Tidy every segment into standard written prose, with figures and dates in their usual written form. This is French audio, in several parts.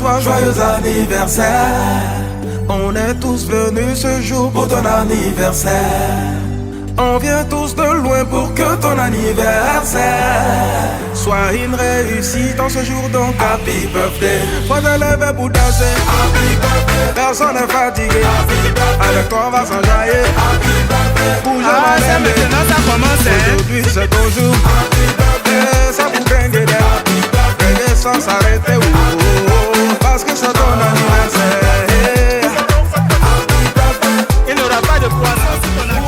toi joyeux anniversaire. On est tous venus ce jour pour ton anniversaire. On vient tous de loin pour que ton anniversaire soit une réussite en ce jour, donc happy birthday. Faut te lever pour danser, happy birthday. Personne n'est fatigué, happy birthday. Avec toi on va s'enjailler, happy birthday. Bouge c'est maintenant ça commence. Aujourd'hui c'est ton jour, happy birthday. Ça vous gagne des happy birthday sans s'arrêter, oh, oh, oh, parce que c'est ton anniversaire. Il n'y aura pas de poisson si ton anniversaire.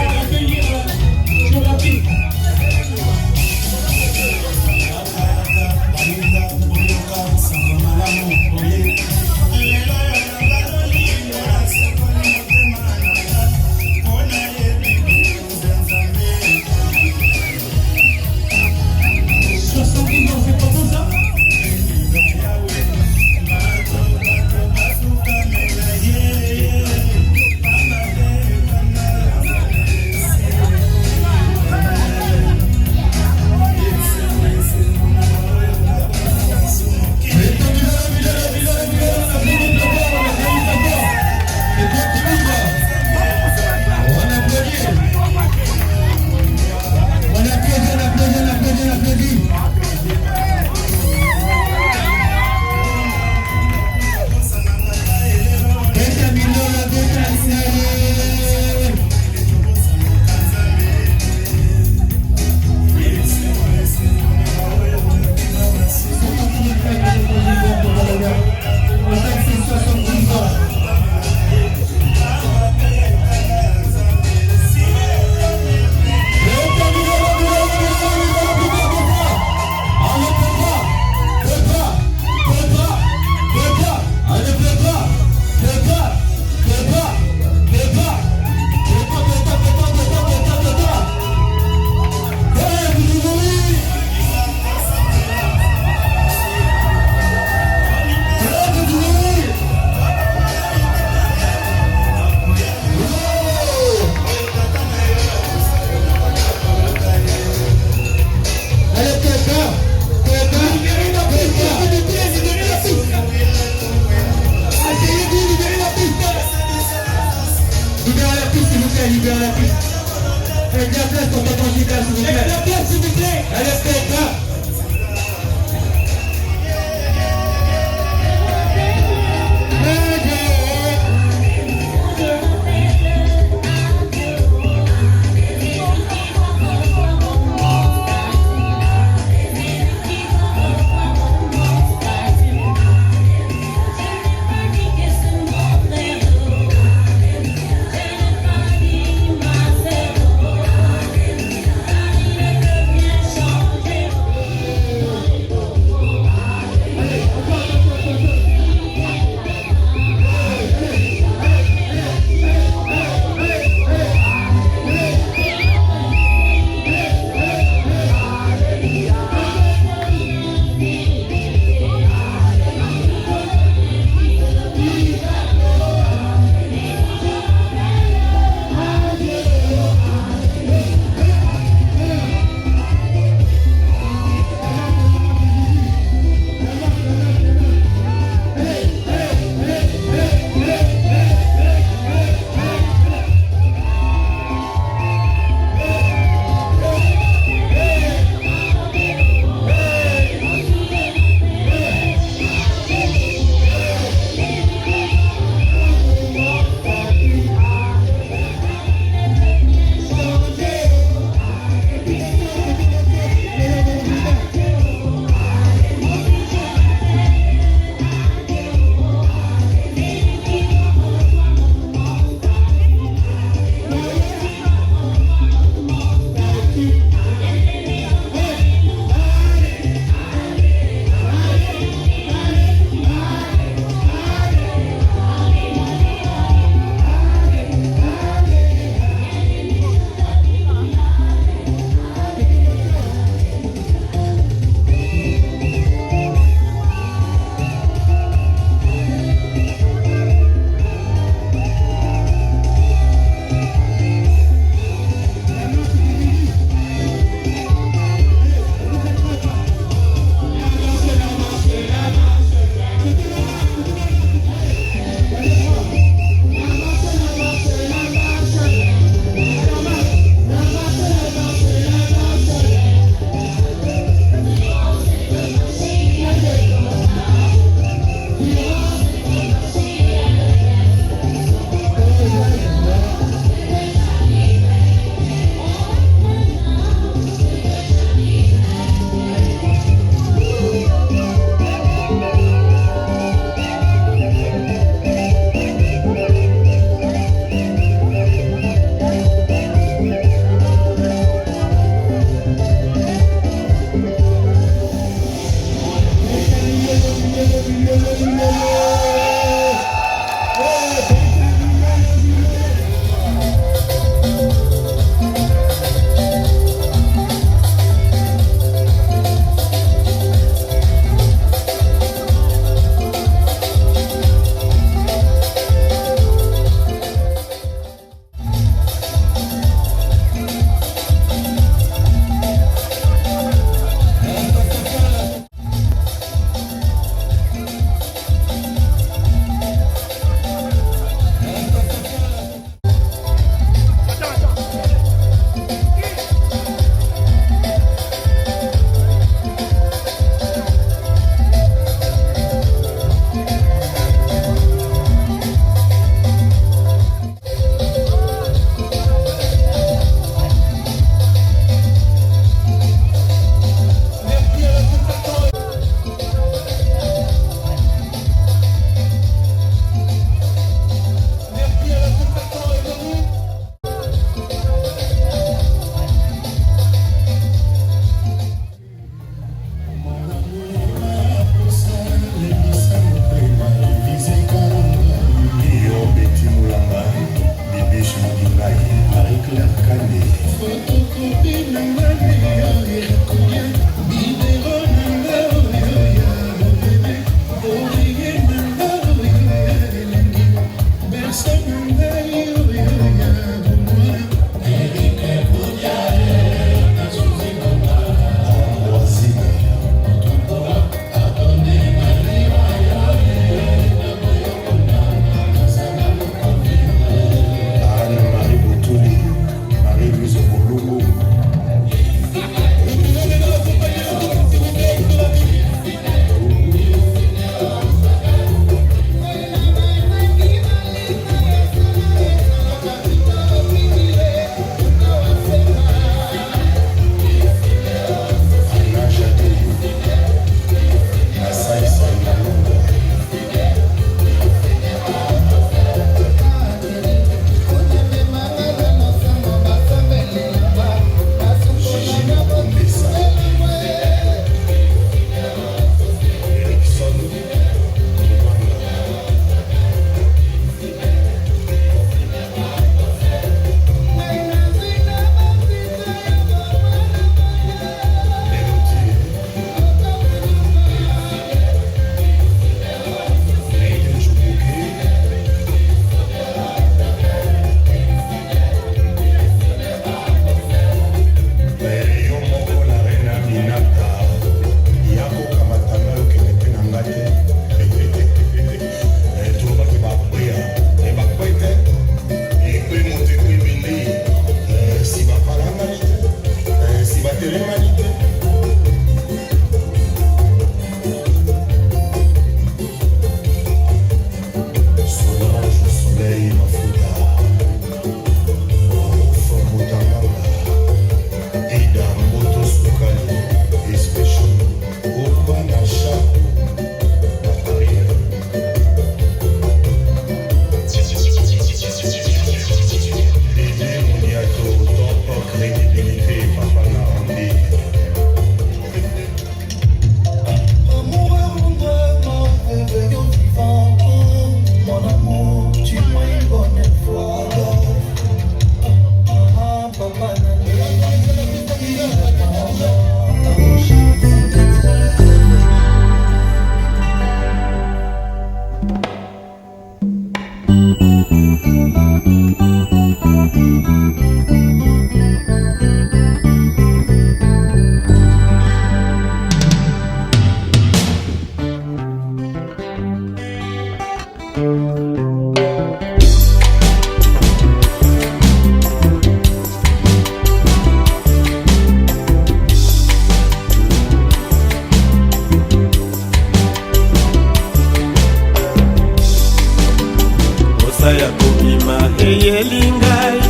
eyelingai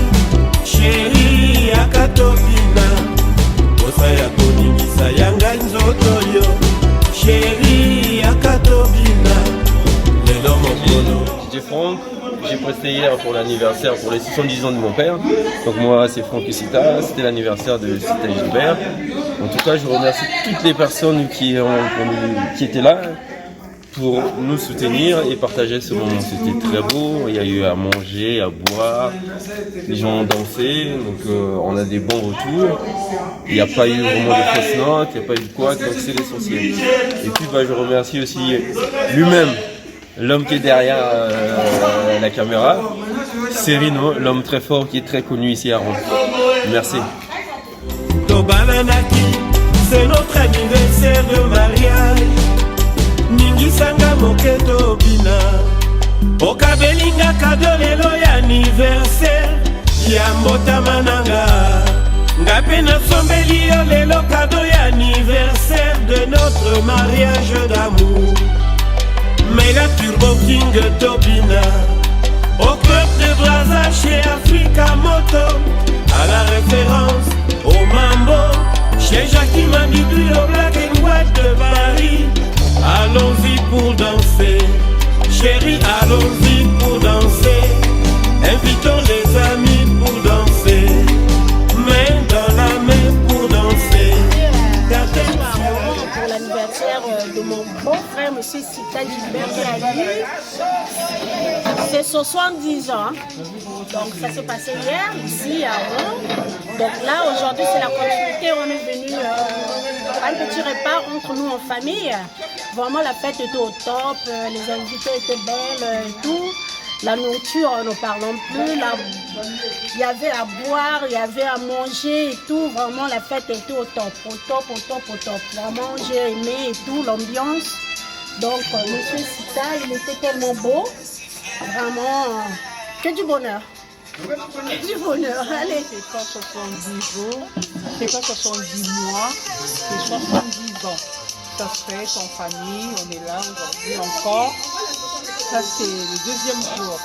sheri yakatobina posa ya koningisa yanga nzoto yo sheri yakatobina lelo mokolo. DJ Franck, j'ai presté hier pour l'anniversaire, pour les 70 ans de mon père. Donc moi c'est Franck Sita, c'était l'anniversaire de Sita Gilbert. En tout cas je remercie toutes les personnes qui étaient là pour nous soutenir et partager ce moment. C'était très beau, il y a eu à manger, à boire, les gens ont dansé, donc on a des bons retours. Il n'y a pas eu vraiment de fausses notes, il n'y a pas eu de quoi, donc c'est l'essentiel. Et puis je remercie aussi lui-même, l'homme qui est derrière la caméra, Serino, l'homme très fort qui est très connu ici à Rome. Merci. C'est notre anniversaire de mariage. Ningisanga moketo bina okabelinga kado lelo ya anniversaire ya mbotama nanga ngape na sombeli yo lelo kado ya anniversaire de notre mariage d'amour. Mega Turbo King Tobina au club de Brazza chez Africa Moto, à la référence au Mambo chez Jackie Manibu au Black and White de Paris. Allons-y pour danser, chérie, allons-y pour danser. Invitons les amis pour danser, main dans la main pour danser. Pour l'anniversaire, anniversaire de mon beau-frère, M. Sita Gilbert, qui a eu ses 70 ans. Donc ça s'est passé hier, ici à Rouen. Donc là, aujourd'hui, c'est la continuité. On est venu à un petit repas entre nous en famille. Vraiment, la fête était au top, les invités étaient belles et tout. La nourriture, ne parlons plus. Il y avait à boire, il y avait à manger et tout. Vraiment, la fête était au top, au top, au top, au top. Vraiment, j'ai aimé et tout, l'ambiance. Donc, M. Sita, il était tellement beau. Vraiment, que du bonheur. Que du bonheur, allez. C'est pas 70 jours, c'est pas 70 mois, c'est 70 ans. Ça se fait en famille, on est là aujourd'hui encore. Ça c'est le deuxième jour.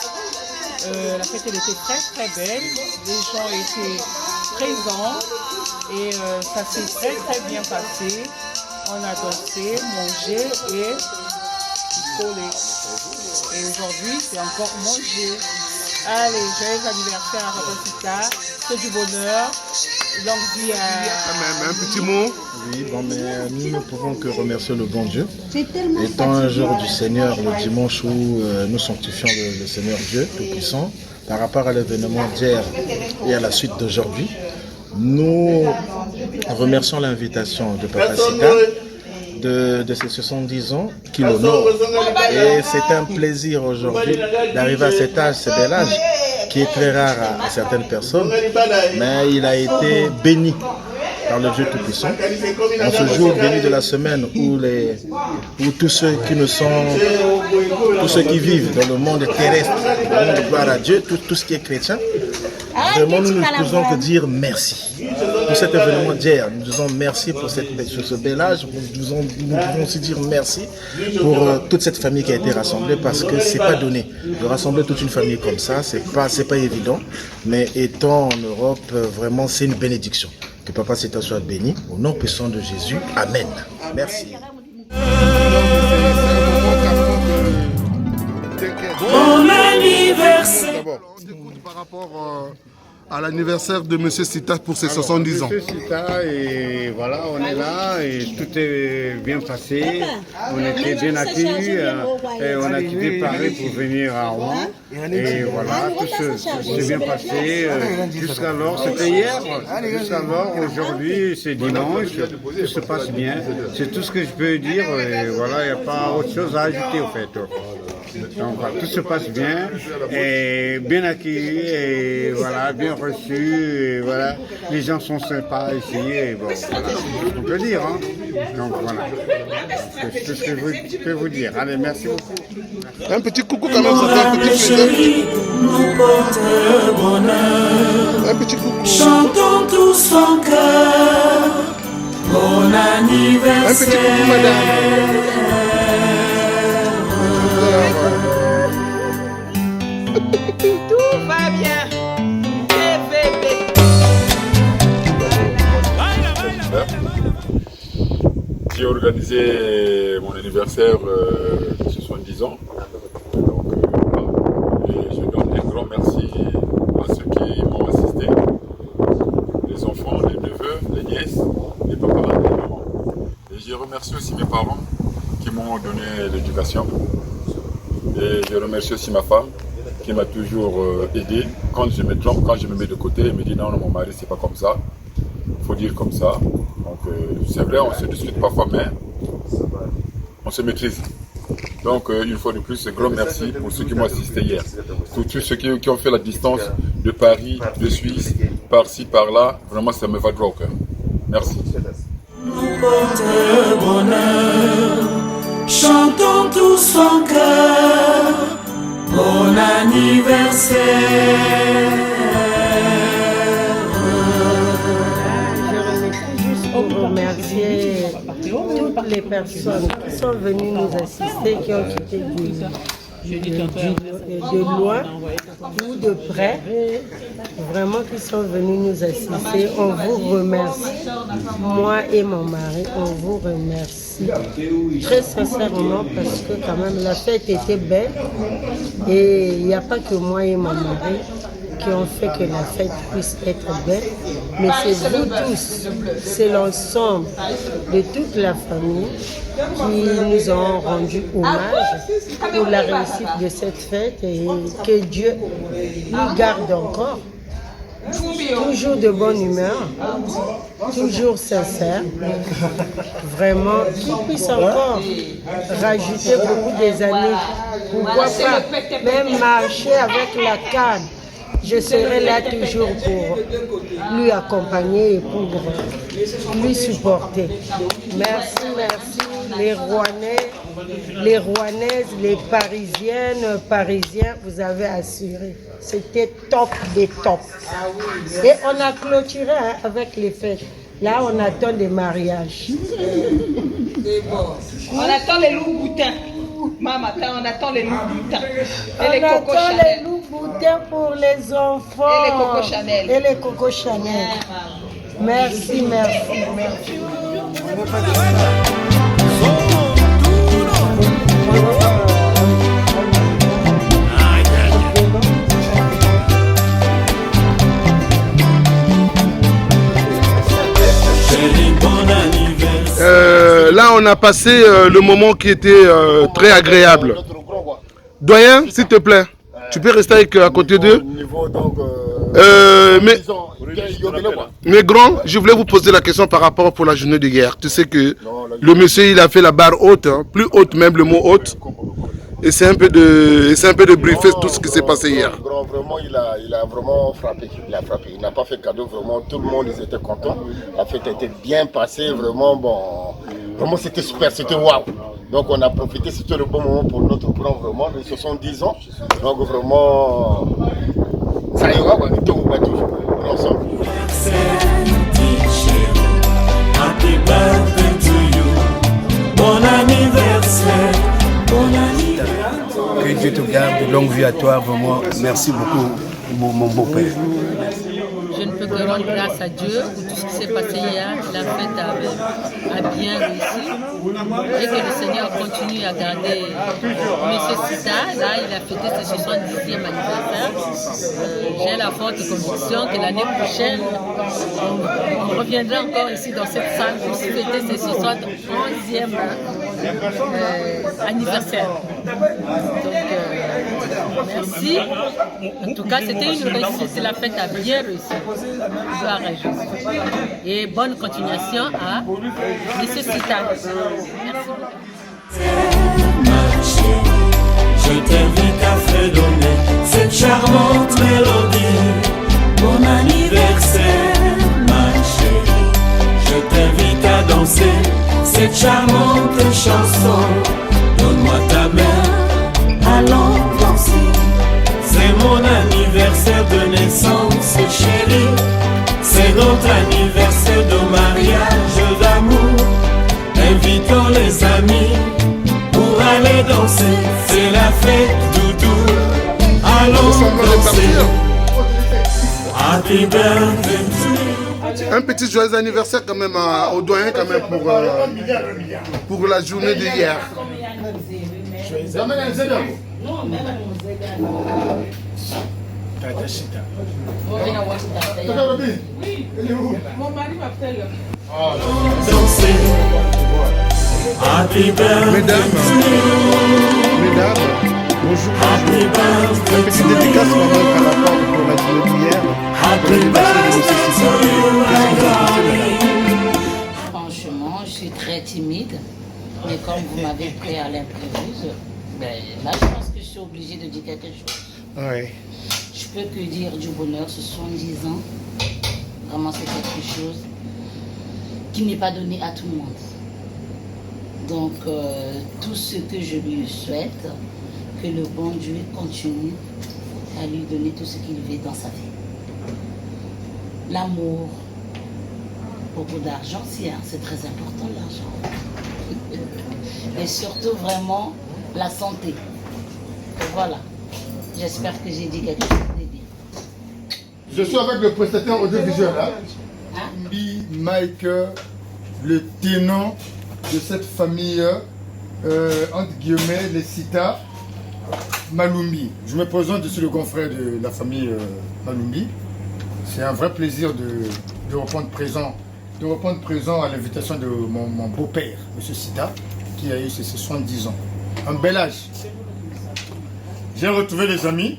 La fête elle était très très belle, les gens étaient présents et ça s'est très très bien passé. On a dansé, mangé et picolé. Et aujourd'hui c'est encore manger. Allez, joyeux anniversaire à Rapacita, que du bonheur, longue vie à... Un petit mot. Oui, bon, mais nous ne pouvons que remercier le bon Dieu. Étant un jour du Seigneur, le dimanche où nous sanctifions le Seigneur Dieu Tout-Puissant, par rapport à l'événement d'hier et à la suite d'aujourd'hui, nous remercions l'invitation de Papa Sita de ses 70 ans qu'il honore. Et c'est un plaisir aujourd'hui d'arriver à cet âge, ce bel âge, qui est très rare à certaines personnes, mais il a été béni par le Dieu Tout-Puissant. En ce jour béni de la semaine où tous ceux qui vivent dans le monde terrestre, rendent gloire à Dieu, tout ce qui est chrétien, vraiment nous ne pouvons que dire merci. Pour cet événement d'hier, nous disons merci pour ce bel âge, nous pouvons aussi dire merci pour toute cette famille qui a été rassemblée parce que c'est pas donné. De rassembler toute une famille comme ça, c'est pas évident, mais étant en Europe, vraiment c'est une bénédiction. Que Papa Sita soit béni, au nom puissant de Jésus. Amen. Merci. Bon anniversaire. D'abord, on écoute par rapport à l'anniversaire de M. Sita pour ses 70 ans. M. Sita, et voilà, on est là et tout est bien passé. On était bien accueillis et on a quitté Paris pour venir à Rouen. Et voilà, tout s'est bien passé. Jusqu'alors, c'était hier. Jusqu'alors, aujourd'hui, c'est dimanche. Tout se passe bien. C'est tout ce que je peux dire. Et voilà, il n'y a pas autre chose à ajouter au fait. Donc voilà, tout se passe bien et bien accueilli et voilà, bien reçu et voilà, les gens sont sympas ici et bon, voilà, on peut dire, hein. Donc voilà, c'est tout ce que je peux vous dire. Allez, merci beaucoup. Un petit coucou quand même, ça fait un petit plaisir. Un petit coucou. Chantons tous en cœur. Bon anniversaire. Un petit coucou, madame. Tout va bien. J'ai organisé mon anniversaire de 70 ans. Donc, et je donne un grand merci à ceux qui m'ont assisté. Les enfants, les neveux, les nièces, les papas, les mamans. Et je remercie aussi mes parents qui m'ont donné l'éducation. Et je remercie aussi ma femme qui m'a toujours aidé. Quand je me trompe, quand je me mets de côté, elle me dit non, mon mari, c'est pas comme ça. Il faut dire comme ça. Donc c'est vrai, on se dispute parfois, mais on se maîtrise. Donc une fois de plus, un grand merci pour ceux qui m'ont assisté hier. Pour tous ceux qui ont fait la distance de Paris, de Suisse, par-ci, par-là, vraiment ça me va droit au cœur. Merci. Nous porte bonheur, chantons tous en cœur. Bon anniversaire. Remercier toutes les personnes qui sont venues nous assister, qui ont quitté de loin ou de près, vraiment qui sont venus nous assister. On vous remercie. Moi et mon mari, on vous remercie très sincèrement parce que quand même la fête était belle et il n'y a pas que moi et mon mari. qui ont fait que la fête puisse être belle, mais c'est vous tous, c'est l'ensemble de toute la famille qui nous ont rendu hommage pour la réussite de cette fête et que Dieu nous garde encore. Toujours de bonne humeur, toujours sincère, vraiment, qu'il puisse encore rajouter beaucoup des années. Pourquoi pas même marcher avec la canne. Je serai là toujours pour lui accompagner et pour lui supporter. Merci, merci, les Rouennais, les Rouennaises, les Parisiennes, Parisiens, vous avez assuré. C'était top des tops. Et on a clôturé avec les fêtes. Là, on attend des mariages. On attend les loups boutins. Maman, on attend les loups boutins. On attend les loups boutins pour les enfants. Et les Coco Chanel. Et les Coco Chanel. Merci, merci, merci. Là, on a passé le moment qui était très agréable. Doyen, s'il te plaît, tu peux rester à côté d'eux. Mais grand, je voulais vous poser la question par rapport pour la journée de hier. Tu sais que le monsieur, il a fait la barre haute, hein, plus haute même, le mot haute. Et c'est un peu de briefer tout ce qui s'est passé hier. Vraiment, il a vraiment frappé. Il a frappé. Il n'a pas fait cadeau, vraiment. Tout le monde était content. La fête était bien passée, vraiment bon. Vraiment, c'était super, c'était waouh. Donc, on a profité, c'était le bon moment pour notre grand, vraiment, de 70 ans. Donc, vraiment, ça y va, on est toujours ensemble. Happy birthday to you. Bon anniversaire. Bon anniversaire. Que Dieu te garde, de longue vie à toi, vraiment. Merci beaucoup, mon beau-père. Je ne peux que rendre grâce à Dieu pour tout ce qui s'est passé hier. La fête a bien réussi. Et que le Seigneur continue à garder M. Sita. Là, il a fêté ses 70e anniversaire. J'ai la forte conviction que l'année prochaine, on reviendra encore ici dans cette salle pour fêter ses 71e anniversaire. Donc, merci. En tout cas, c'était une réussite. La fête a bien réussi. Gloire à Jésus. Et bonne continuation à M. Sita. Merci beaucoup. Je t'invite à fredonner cette charmante mélodie. Bon anniversaire, ma chérie. Je t'invite à danser cette charmante chanson. Donne-moi ta main, allons danser. C'est mon anniversaire de naissance, chérie. C'est notre anniversaire de mariage d'amour. Invitons les amis pour aller danser. C'est la fête doudou. Allons danser. Happy birthday to you. Un petit joyeux anniversaire quand même au doyen quand même pour la journée d'hier. Mon mari m'appelle. Danser. Happy birthday. Mesdames, bonjour. Happy birthday. Petite dédicace pour la journée d'hier. Franchement, je suis très timide, mais comme vous m'avez pris à l'imprévu, là je pense que je suis obligée de dire quelque chose. Oui. Je peux que dire du bonheur, ce 70 ans, vraiment c'est quelque chose qui n'est pas donné à tout le monde. Donc tout ce que je lui souhaite, que le bon Dieu continue à lui donner tout ce qu'il veut dans sa vie. L'amour, beaucoup d'argent, c'est très important l'argent. Et surtout vraiment la santé. Voilà. J'espère que j'ai dit quelque chose de bien. Je suis avec le prestataire audiovisuel là. Mike, le tenant de cette famille, entre guillemets, les Sita. Malumbi. Je me présente, je suis le grand frère de la famille Malumbi. C'est un vrai plaisir de reprendre présent à l'invitation de mon beau-père, M. Sita, qui a eu ses 70 ans. Un bel âge. J'ai retrouvé les amis.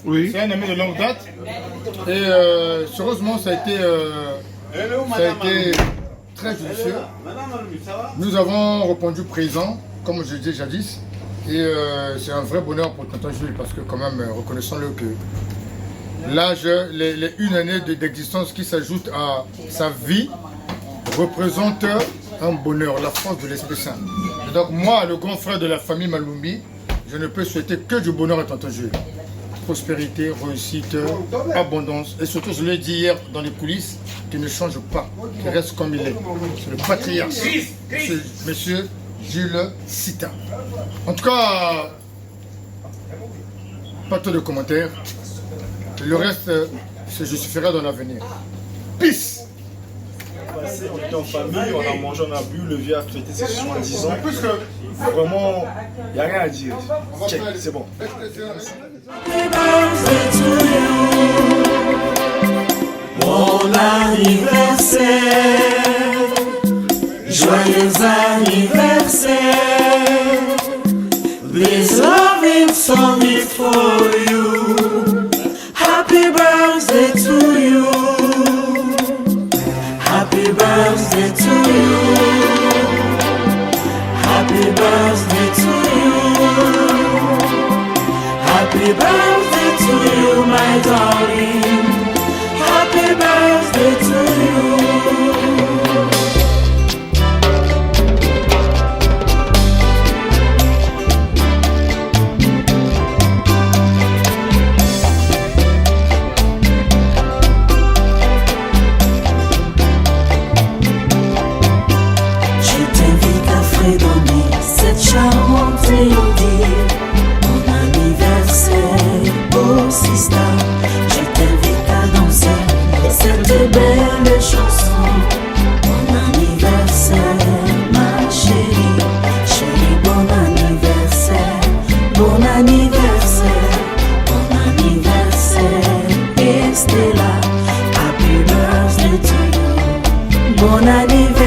Oui. C'est un ami de longue date. Et sérieusement, ça a été très judicieux. Nous avons répondu présent, comme je disais jadis. Et c'est un vrai bonheur pour tonton Jules, parce que quand même, reconnaissons-le que l'âge, les une année d'existence qui s'ajoute à sa vie représente un bonheur, la force de l'Esprit Saint. Et donc moi, le grand frère de la famille Malumbi, je ne peux souhaiter que du bonheur à tonton Jules. Prospérité, réussite, abondance. Et surtout, je l'ai dit hier dans les coulisses, qu'il ne change pas, qu'il reste comme il est. C'est le patriarche, monsieur Jules Sita. En tout cas, pas trop de commentaires. Le reste se justifiera dans l'avenir. Peace! On était en famille, on a mangé, on a bu, le vieux a fêté ses 70 ans. Vraiment, il n'y a rien à dire. Check, c'est bon. Bon anniversaire, joyeux anniversaire. This loving song is for you. Happy birthday to you. Happy birthday to you. Happy birthday to you. Happy birthday to you, my darling. Happy birthday to you. Cette charmante mélodie, mon anniversaire, oh Sista, je t'invite à danser cette belle chanson. Mon anniversaire, ma chérie, chérie, bon anniversaire, bon anniversaire, bon anniversaire, Estella, happy birthday to you, bon anniversaire.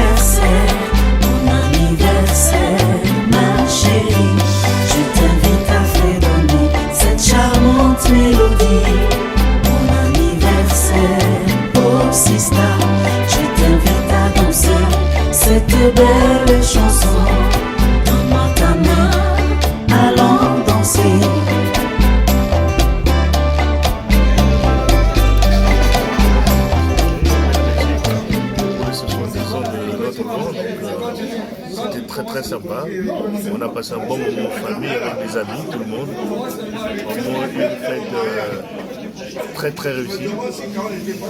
Mélodie, mon anniversaire, oh Sista, je t'invite à danser cette belle chanson. Donne-moi ta main, allons danser. C'était très très sympa. On a passé un bon moment en famille avec des amis, tout le monde. Vraiment une fête très très réussie.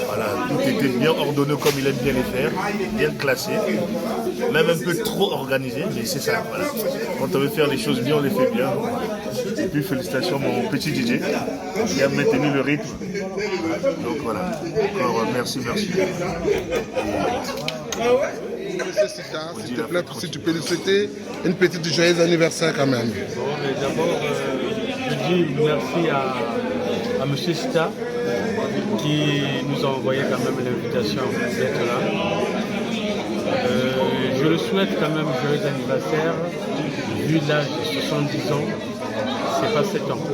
Voilà, tout était bien ordonné comme il aime bien les faire, bien classé, même un peu trop organisé, mais c'est ça. Voilà. Quand on veut faire les choses bien, on les fait bien. Et puis félicitations à mon petit DJ qui a maintenu le rythme. Donc voilà, encore merci. S'il te plaît, si tu peux lui souhaiter une petite joyeuse anniversaire quand même. Bon, mais d'abord, je dis merci à M. Sita qui nous a envoyé quand même l'invitation d'être là. Je le souhaite quand même joyeux anniversaire, vu l'âge de 70 ans, c'est pas 7 ans.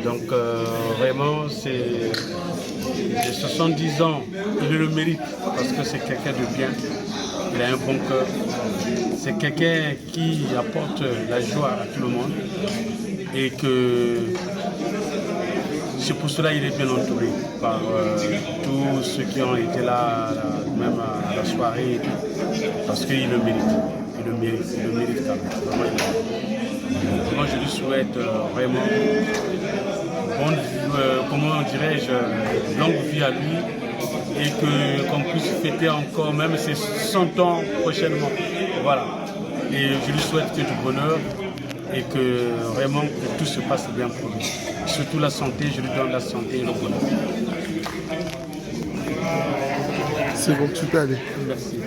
Donc vraiment, c'est 70 ans, il le mérite parce que c'est quelqu'un de bien. Il a un bon cœur. C'est quelqu'un qui apporte la joie à tout le monde. Et que c'est pour cela qu'il est bien entouré par tous ceux qui ont été là, même à la soirée et tout. Parce qu'il le mérite. Il le mérite quand même. Vraiment, moi je lui souhaite vraiment comment dirais-je, longue vie à lui. Et qu'on puisse fêter encore même ses 100 ans prochainement. Voilà. Et je lui souhaite que du bonheur et que vraiment que tout se passe bien pour lui. Surtout la santé, je lui donne la santé et le bonheur. C'est bon, tu peux aller. Merci.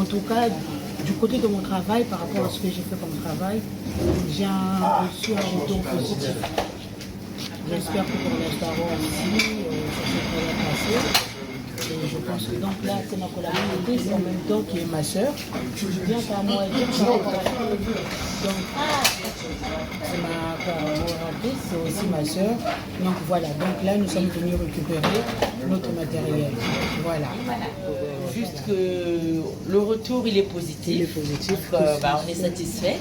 En tout cas, du côté de mon travail, par rapport à ce que j'ai fait comme travail, j'ai reçu un retour positif. J'espère que pour le restaurant aussi, ça s'est très bien passé. Et je pense que donc là, c'est ma collaboratrice en même temps qui est ma soeur. Je viens par moi dire par rapport à ça. Donc, c'est ma collaboratrice, c'est aussi ma soeur. Donc voilà, donc là, nous sommes venus récupérer notre matériel. Voilà. Juste que le retour, il est positif. Il est positif. Donc, on est satisfait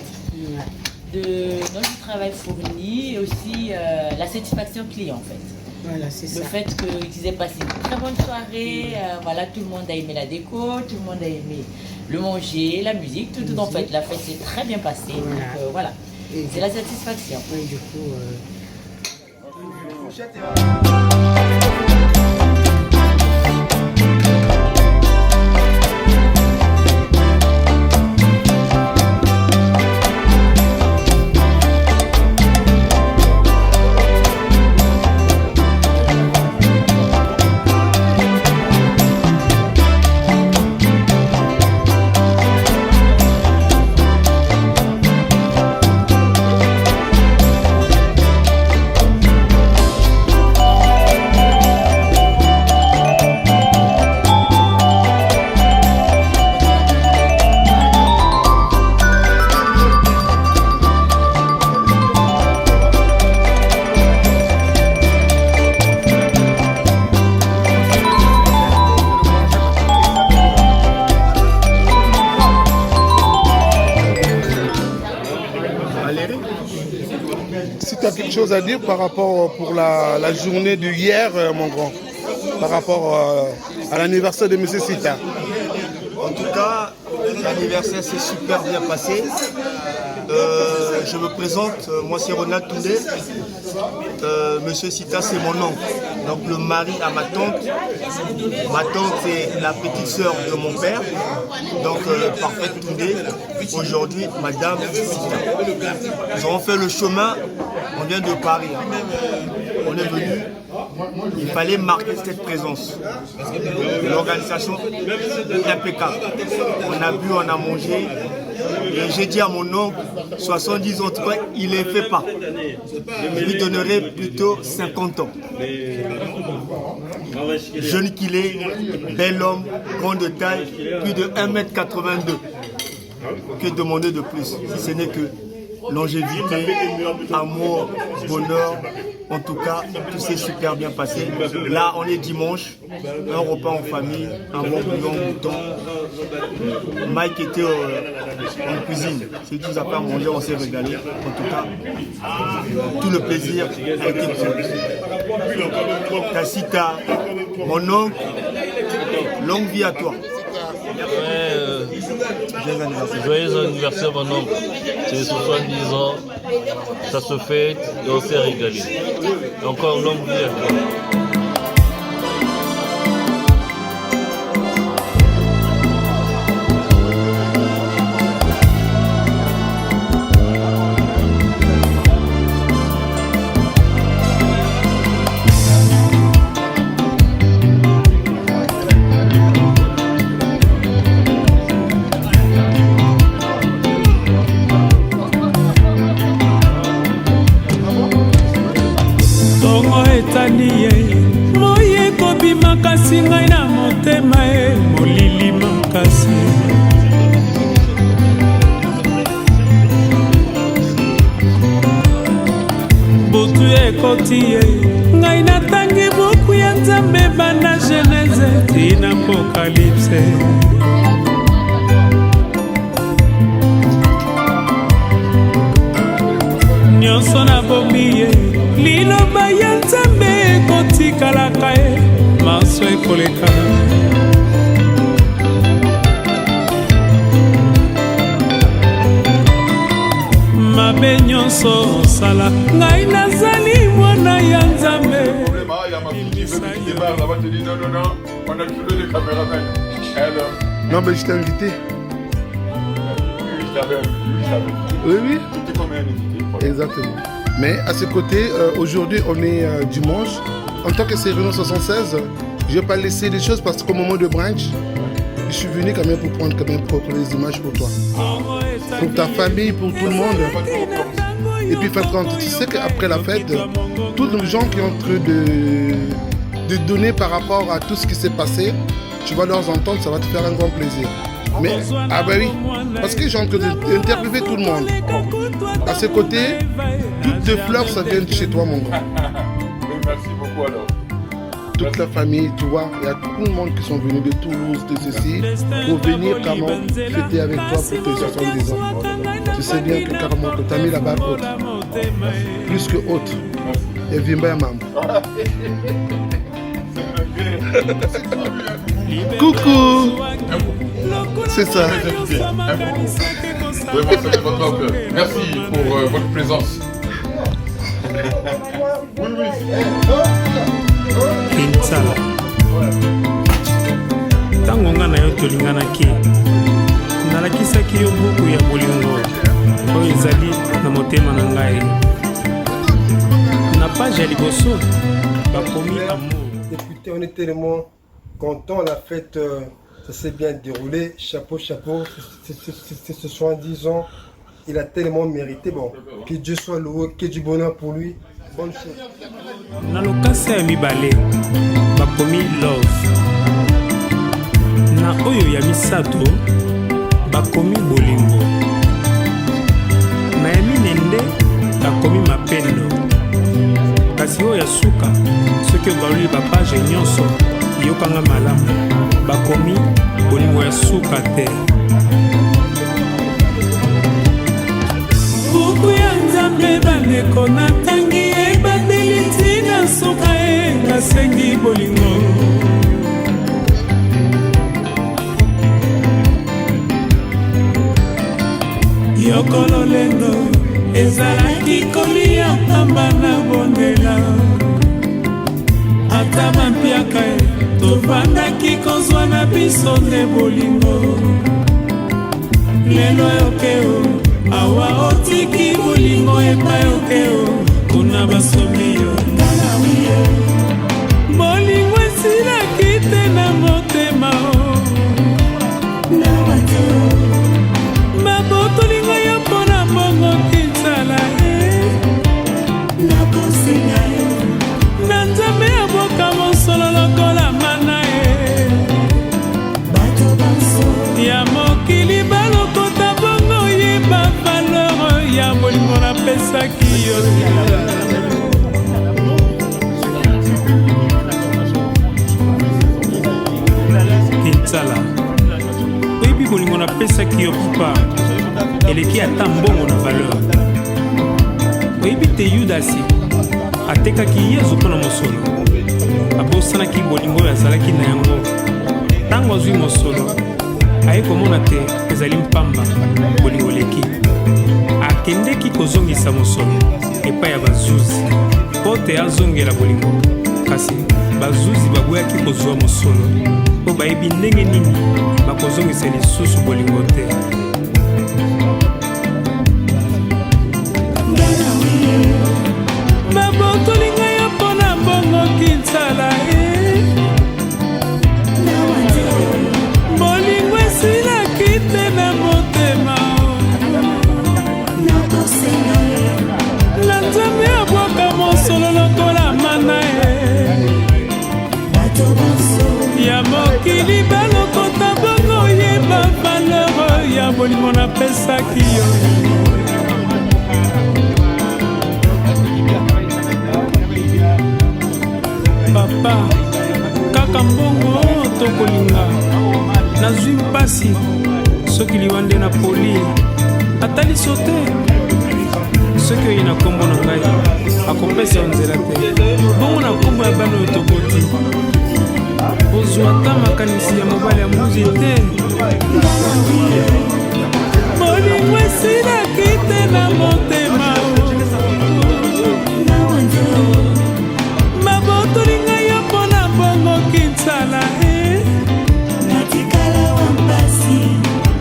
de notre travail fourni et aussi la satisfaction client en fait. Voilà, c'est ça. Le fait qu'ils aient passé une très bonne soirée, voilà, tout le monde a aimé la déco, tout le monde a aimé le manger, la musique, tout en fait. La fête s'est très bien passée, donc voilà, c'est la satisfaction. Oui, du coup... Si tu as quelque chose à dire par rapport pour la journée de hier, mon grand, par rapport à l'anniversaire de M. Sita. En tout cas, l'anniversaire s'est super bien passé. Je me présente, moi c'est Ronald Toundé. Monsieur Sita, c'est mon oncle, donc le mari à ma tante. Ma tante c'est la petite sœur de mon père, donc parfaite Toundé. Aujourd'hui, Madame Sita. Nous avons fait le chemin, on vient de Paris. On est venu, il fallait marquer cette présence. L'organisation est impeccable. On a bu, on a mangé. Et j'ai dit à mon oncle, 70 ans, il ne les fait pas. Je lui donnerai plutôt 50 ans. Jeune qu'il est, bel homme, grand de taille, plus de 1m82. Que demander de plus, si ce n'est que longévité, amour, bonheur. En tout cas, tout s'est super bien passé. Là, on est dimanche, un repas en famille, un bon bouillon mouton. Mike était en cuisine. C'est tout à fait à manger, on s'est régalé. En tout cas, tout le plaisir a été pour Tassita, mon oncle, longue vie à toi. Joyeux anniversaire mon oncle, c'est 70 ans, ça se fête et on s'est régalé. Encore longue vie à toi. moye kobima kasi ngai na motema molili makasi butu ekoti ngai natangi buku ya Nzambe banda Genèse tina Apocalypse. Nyonso na bomi liloba ya Nzambe kotikalaka maso ekoleka. Mabe nyonso osala ngai nazali mwana ya Nzambe. Non mais je t'ai invité. Oui, oui. Exactement. Mais à ce côté, aujourd'hui on est dimanche. En tant que c'est Renault 76, je ne vais pas laisser les choses parce qu'au moment de brunch, je suis venu quand même pour prendre quand même les images pour toi. Pour ta famille, pour tout le monde. Et puis faire compte, tu sais qu'après la fête, tous les gens qui ont en train de donner par rapport à tout ce qui s'est passé, tu vas leur entendre, ça va te faire un grand plaisir. Mais, ah bah oui, parce que j'ai en train d'interviewer tout le monde. À ce côté, toutes les fleurs, ça vient de chez toi, mon gars. Merci beaucoup alors. Toute la famille, tu vois, il y a tout le monde qui sont venus de Toulouse, de ceci, pour venir carrément fêter avec toi pour tes 70 ans. Tu sais bien que carrément, tu as mis la barre haute. Plus que haute. Et Vimba ya maman. Coucou. C'est ça. Vraiment, ça fait votre cœur. Merci pour votre présence. Kinsala ntango nga na yo tolinganaki nalakisaki yo buku ya bolingo oyo ezali na motema na ngai na page ya liboso bakomi amour. Écoutez, on est tellement contents, la fête ça s'est bien déroulé, chapeau chapeau, c'est ce 70 ans, il a tellement mérité. Bon, que Dieu soit loué, que du bonheur pour lui. Bonne chose. Na lokasa ya mibale bakomi love na oyo ya misato bakomi bolingo na ya minende bakomi mapendo kasi oyo ya suka soki obaloli bapage nyonso yokanga malamu bakomi bolingo ya suka te. buku ya nzambe bandeko natangi ebandeli ntina suka e nasengi bolingo yokolo lendo ezalaki kolia pamba na bondela ata bampiaka e tovandaki kozwa na biso nde bolingo lelo yokeo awa otiki bolingo epai okeo kuna basomi yo bolingo esilaki te na motema babotolingo yo mpona mbongo kinsala na nzambe ya boka mosolo lokola mana ya mokili balokota bongo yeba valeur ya bolingo napesaki yo. Kinsala oyebi bolingo napesaki yo pupa eleki ata mbongo na valeur. Oyebi te yudasi atekaki yesu mpona mosolo abosanaki bolingo oyo azalaki na yango ntango azwi mosolo aye komona te ezali mpamba bolingo leki akendeki kozongisa mosolo epai ya bazuzi mpo te azongela bolingo kasi bazuzi baboyaki kozwa mosolo mpo bayebi ndenge nini bakozongisa lisusu bolingo te. babotolinga yo mpona mbongo kinsala bolingo esilaki te na motema na nzambe abwaka mosolo lokola mana ya mokili balokota bongo yeba valeur ya bolingo napesaki yo. papa kaka mbongo tokolinga nazwi mpasi soki liwa nde na poli ataliso te soki oyi na nkombo na ngai akopesa yo nzela te bongo na nkombo ya bana oyo tokoti ozwa ata makanisi ya mobali ya mbuzi te bolingo esilaki te na motema mabotolinga yo mpona bongo kinsala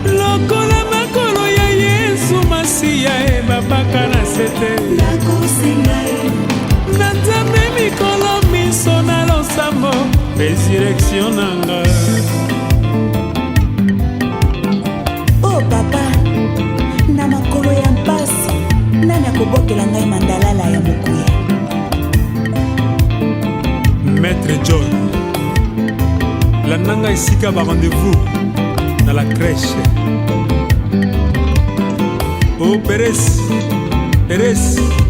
lokola makolo ya yesu masiya babaka na sete na nzambe mikolo miso na losambo resurrektio nanga kobokela ngai mandalala ya mokuya. Maître John, la nanga esika ba rendez-vous dans la crèche. Oh Pérez, Pérez.